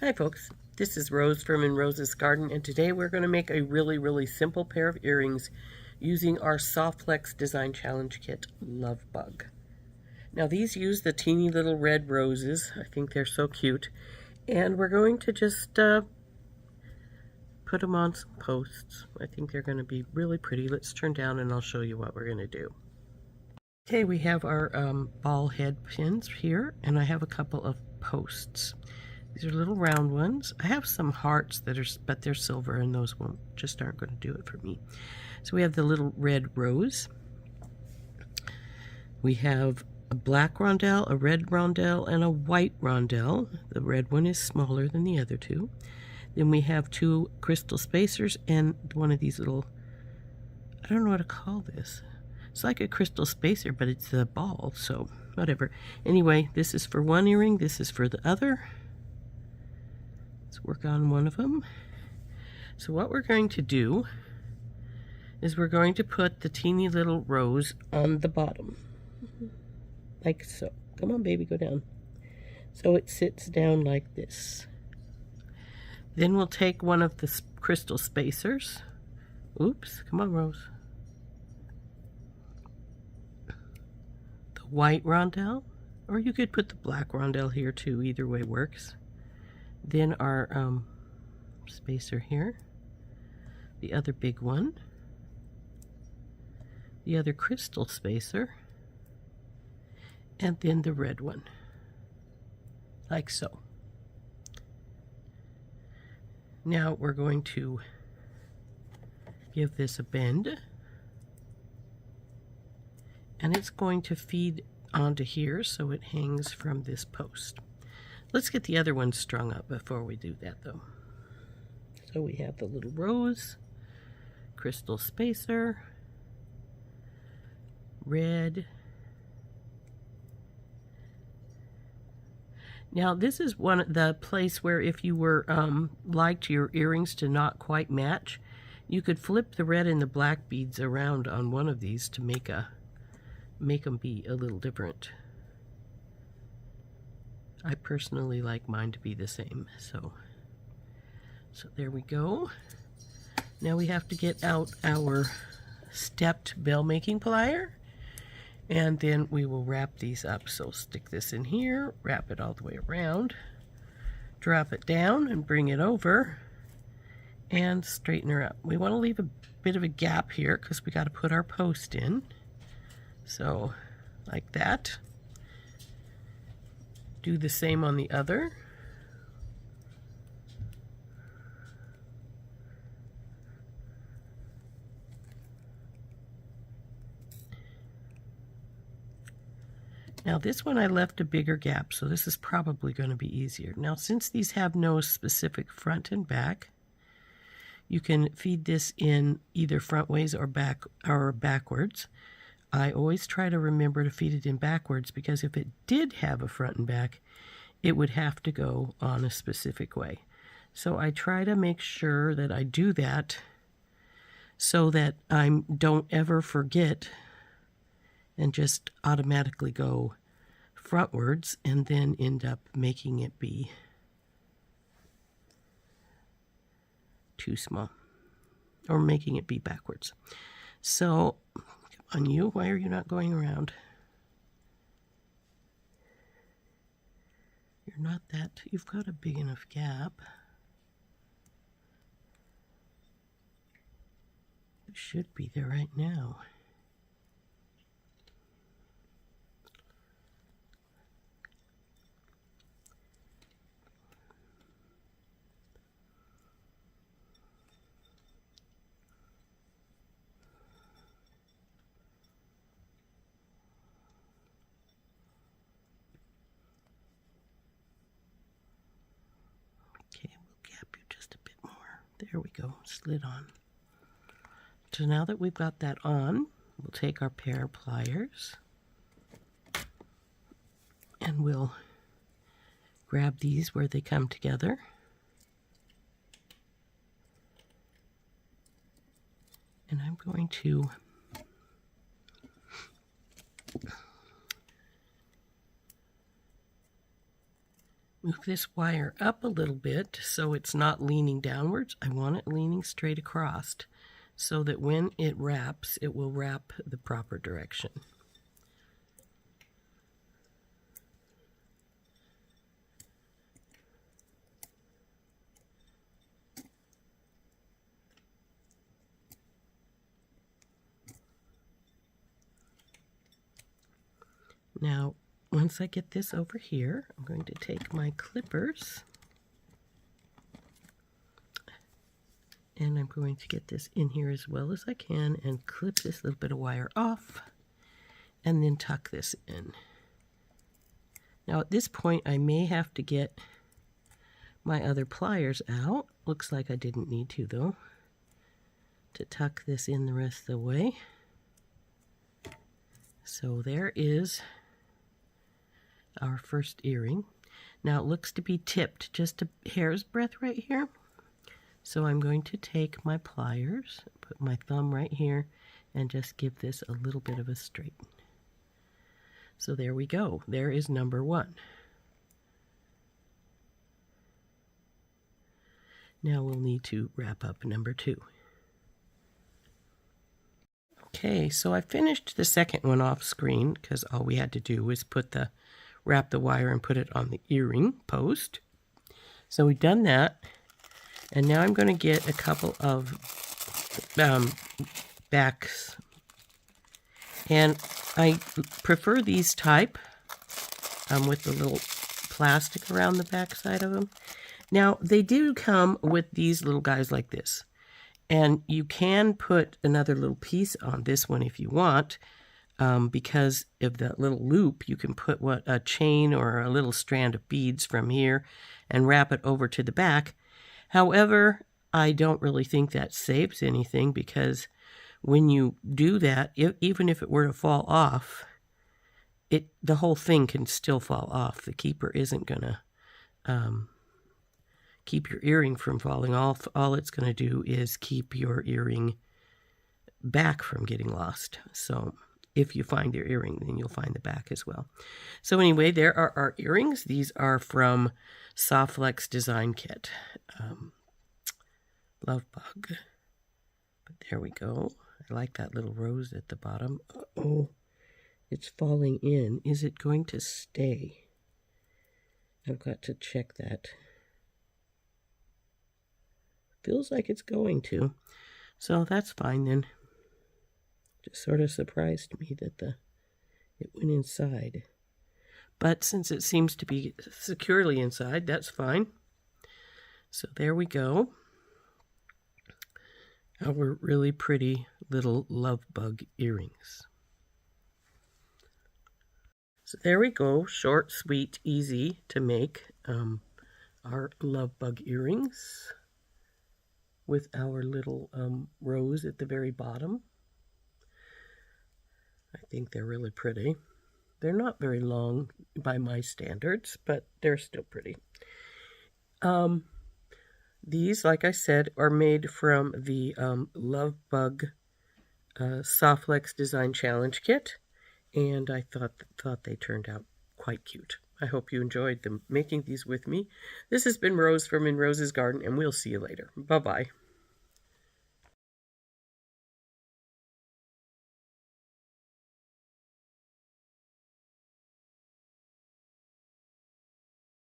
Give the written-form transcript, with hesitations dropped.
Hi folks, this is Rose from In Rose's Garden, and today we're going to make a really simple pair of earrings using our SoftFlex Design Challenge Kit, Lovebug. Now these use the teeny little red roses. I think they're so cute, and we're going to just put them on some posts. I think they're going to be really pretty. Let's turn down and I'll show you what we're going to do. Okay, we have our ball head pins here, and I have a couple of posts. These are little round ones. I have some hearts that are, but they're silver, and those just aren't going to do it for me. So we have the little red rose. We have a black rondelle, a red rondelle, and a white rondelle. The red one is smaller than the other two. Then we have two crystal spacers and one of these little, I don't know what to call this. It's like a crystal spacer, but it's a ball, so whatever. Anyway, this is for one earring, this is for the other. Let's work on one of them. So what we're going to do is we're going to put the teeny little rose on the bottom. Like so. Come on, baby, go down. So it sits down like this. Then we'll take one of the crystal spacers. Oops, come on, Rose. The white rondelle, or you could put the black rondelle here too, either way works. Then our spacer here, the other big one, the other crystal spacer, and then the red one, like so. Now we're going to give this a bend, and it's going to feed onto here so it hangs from this post. Let's get the other one strung up before we do that though. So we have the little rose, crystal spacer, red. Now this is the place where if you were liked your earrings to not quite match, you could flip the red and the black beads around on one of these to make them be a little different. I personally like mine to be the same, so there we go. Now we have to get out our stepped bell making plier, and then we will wrap these up. So stick this in here, wrap it all the way around, drop it down and bring it over and straighten her up. We want to leave a bit of a gap here because we got to put our post in. So like that. Do the same on the other. Now this one I left a bigger gap, so this is probably going to be easier. Now since these have no specific front and back, you can feed this in either front ways or backwards. I always try to remember to feed it in backwards because if it did have a front and back, it would have to go on a specific way. So I try to make sure that I do that so that I don't ever forget and just automatically go frontwards and then end up making it be too small or making it be backwards. So on you, why are you not going around? You're not that, you've got a big enough gap. It should be there right now. There we go, slid on. So now that we've got that on, we'll take our pair of pliers and we'll grab these where they come together. And I'm going to Move this wire up a little bit so it's not leaning downwards. I want it leaning straight across so that when it wraps, it will wrap the proper direction. Now, once I get this over here, I'm going to take my clippers and I'm going to get this in here as well as I can and clip this little bit of wire off and then tuck this in. Now at this point I may have to get my other pliers out. Looks like I didn't need to though, to tuck this in the rest of the way. So there is our first earring. Now it looks to be tipped just a hair's breadth right here. So I'm going to take my pliers, put my thumb right here, and just give this a little bit of a straighten. So there we go. There is number one. Now we'll need to wrap up number two. Okay, so I finished the second one off screen because all we had to do was wrap the wire and put it on the earring post. So we've done that. And now I'm going to get a couple of backs. And I prefer these type with the little plastic around the back side of them. Now, they do come with these little guys like this. And you can put another little piece on this one if you want. Because of that little loop, you can put a chain or a little strand of beads from here and wrap it over to the back. However, I don't really think that saves anything because when you do that, even if it were to fall off, the whole thing can still fall off. The keeper isn't going to keep your earring from falling off. All it's going to do is keep your earring back from getting lost. So if you find your earring, then you'll find the back as well. So anyway, there are our earrings. These are from SoftFlex Design Kit. Lovebug. But there we go. I like that little rose at the bottom. Uh-oh, it's falling in. Is it going to stay? I've got to check that. Feels like it's going to. So that's fine then. Just sort of surprised me that it went inside. But since it seems to be securely inside, that's fine. So there we go. Our really pretty little Lovebug earrings. So there we go. Short, sweet, easy to make our Lovebug earrings with our little rose at the very bottom. I think they're really pretty. They're not very long by my standards, but they're still pretty. These, like I said, are made from the Lovebug SoftFlex Design Challenge Kit, and I thought they turned out quite cute. I hope you enjoyed them making these with me. This has been Rose from In Rose's Garden, and we'll see you later. Bye-bye.